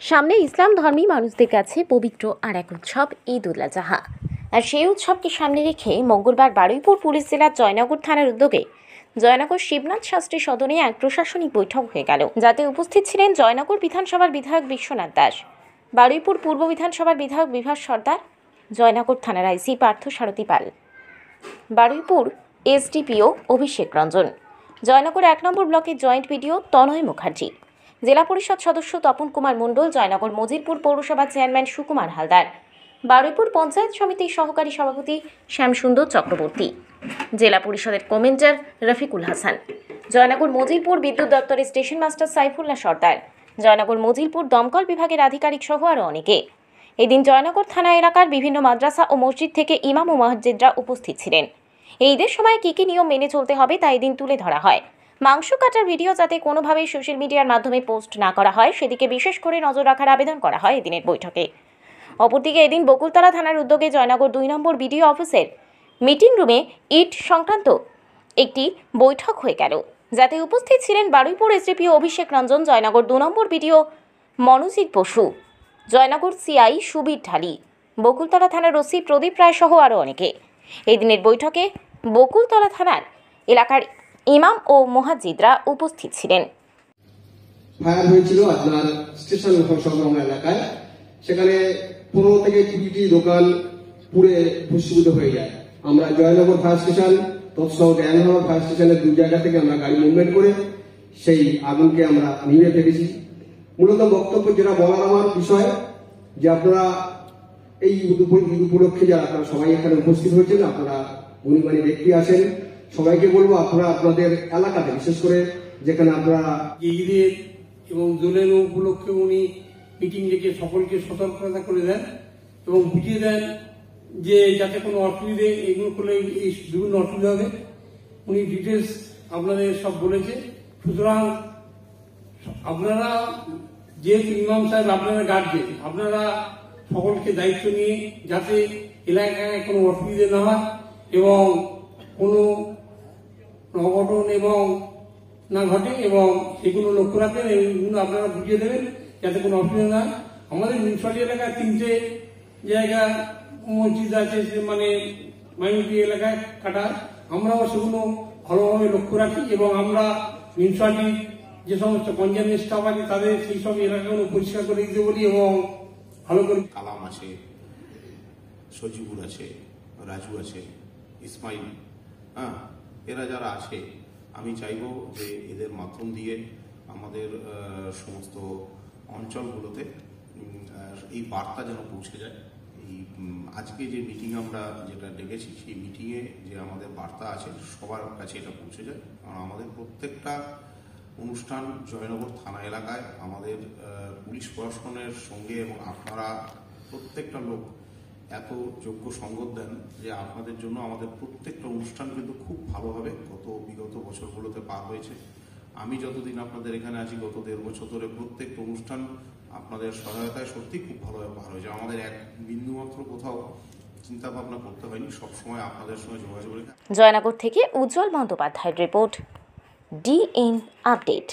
সামনে ইসলাম ধর্মী মানুষদের কাছে পবিত্র আর এক উৎসব ঈদ উল আজহা। আর সেই উৎসবকে সামনে রেখে মঙ্গলবার বারুইপুর পুলিশ জেলার জয়নগর থানার উদ্যোগে জয়নগর শিবনাথ শাস্ত্রী সদনে এক প্রশাসনিক বৈঠক হয়ে গেল, যাতে উপস্থিত ছিলেন জয়নগর বিধানসভার বিধায়ক বিশ্বনাথ দাস, বারুইপুর পূর্ব বিধানসভার বিধায়ক বিভাস সর্দার, জয়নগর থানার আইসি পার্থ সারথী পাল, বারুইপুর এসডিপিও অভিষেক রঞ্জন, জয়নগর 1 নম্বর ব্লকের জয়েন্ট বিডিও তনয় মুখার্জি, জেলা পরিষদ সদস্য তপন কুমার মণ্ডল, জয়নগর মজিরপুর পৌরসভার চেয়ারম্যান সুকুমার হালদার, বারুইপুর পঞ্চায়েত সমিতির সহকারী সভাপতি শ্যামসুন্দর চক্রবর্তী, জেলা পরিষদের কমেন্টার রফিকুল হাসান, জয়নগর মজিলপুর বিদ্যুৎ দপ্তরের স্টেশন মাস্টার সাইফুল্লাহ সর্দার, জয়নগর মজিলপুর দমকল বিভাগের আধিকারিক সহ আরও অনেকে। এদিন জয়নগর থানা এলাকার বিভিন্ন মাদ্রাসা ও মসজিদ থেকে ইমাম ও মুয়াজ্জিনরা উপস্থিত ছিলেন। এই ঈদের সময় কী কী নিয়ম মেনে চলতে হবে তা এদিন তুলে ধরা হয়। মাংস কাটার ভিডিও যাতে কোনোভাবেই সোশ্যাল মিডিয়ার মাধ্যমে পোস্ট না করা হয়, সেদিকে বিশেষ করে নজর রাখার আবেদন করা হয় এদিনের বৈঠকে। অপরদিকে এদিন বকুলতলা থানার উদ্যোগে জয়নগর 2 নম্বর বিডিও অফিসের মিটিং রুমে ঈদ সংক্রান্ত একটি বৈঠক হয়ে গেল, যাতে উপস্থিত ছিলেন বারুইপুর এসডিপিও অভিষেক রঞ্জন, জয়নগর 2 নম্বর বিডিও মনোজিৎ বসু, জয়নগর সিআই সুবীর ঢালি, বকুলতলা থানার ওসি প্রদীপ রায় সহ আরও অনেকে। এই দিনের বৈঠকে বকুলতলা থানার এলাকার ইমাম ও মুহাজ্জিদরা উপস্থিত ছিলেন। ফায়ার হয়েছিল আপনার স্টেশন সংলগ্ন এলাকায়, সেখানে 15 থেকে 20টি দোকান পুড়ে ভস্মীভূত হয়ে যায়। আমরা জয়নগর ফায়ার স্টেশন তৎসহ জ্ঞাননগর ফায়ার স্টেশনের 2 জায়গা থেকে আমরা গাড়ি মুভমেন্ট করে সেই আগুনকে আমরা নিভিয়ে ফেলেছি। মূলত বক্তব্য যেটা বলার আমার বিষয় যে আপনারা এই ঈদ উপলক্ষে যারা আপনারা সবাই এখানে উপস্থিত হয়েছেন, আপনারা গুণীমানী ব্যক্তি আছেন, সবাইকে বলবো আপনারা আপনাদের এলাকাতে বিশেষ করে যেখানে আপনারা ঈদের এবং দোলের উপলক্ষে উনি মিটিং ডেকে সকলকে সতর্কতা করে দেন এবং বুঝিয়ে দেন যে যাতে কোনো অসুবিধে এগুলো করলে এই বিভিন্ন অসুবিধা হবে। উনি ডিটেলস আপনাদের সব বলেছে। সুতরাং আপনারা যেহেতু ইমাম সাহেব আপনারা গার্জেন, আপনারা সকলকে দায়িত্ব নিয়ে যাতে এলাকায় কোনো অসুবিধে না হয় এবং কোনো অঘটন এবং না ঘটে এবং সেগুলো লক্ষ্য রাখবেন, এগুলো আপনারা বুঝিয়ে দেবেন যাতে কোনো অসুবিধা না হয়। আমাদের মিউনিসিপালিটি এলাকায় 3টে জায়গা মসজিদ আছে, মানে মাইনরিটি এলাকায় কাটা, আমরাও সেগুলো ভালোভাবে লক্ষ্য রাখি এবং আমরা মিউনিসিপালিটির যে সমস্ত কনজার্ন স্টাফ আছে তাদের সেই সব এলাকাগুলো পরিষ্কার করে দিতে বলি এবং ভালো করে। কালাম আছে, সজিবুর আছে, রাজু আছে, ইসমাইল, এরা যারা আছে, আমি চাইব যে এদের মাধ্যম দিয়ে আমাদের সমস্ত অঞ্চলগুলোতে এই বার্তা যেন পৌঁছে যায়। এই আজকে যে মিটিং আমরা যেটা ডেকেছি, সেই মিটিংয়ে যে আমাদের বার্তা আছে সবার কাছে এটা পৌঁছে যায়। কারণ আমাদের প্রত্যেকটা অনুষ্ঠান জয়নগর থানা এলাকায় আমাদের পুলিশ প্রশাসনের সঙ্গে এবং আপনারা প্রত্যেকটা লোক এত যোগ্য সঙ্গত দেন যে আপনাদের জন্য আমাদের প্রত্যেকটা অনুষ্ঠান কিন্তু খুব ভালোভাবে বিগত বছরগুলোতে পার হয়েছে। আমি যতদিন আপনাদের এখানে আছি, গত 1.5 বছর ধরে প্রত্যেকটা অনুষ্ঠান আপনাদের সহায়তায় সত্যি খুব ভালোভাবে পার হয়েছে। আমাদের এক বিন্দুমাত্র কোথাও চিন্তা ভাবনা করতে হয়নি, সবসময় আপনাদের সঙ্গে যোগাযোগ রেখে। জয়নগর থেকে উজ্জ্বল বন্দ্যোপাধ্যায়ের রিপোর্ট, ডিএন আপডেট।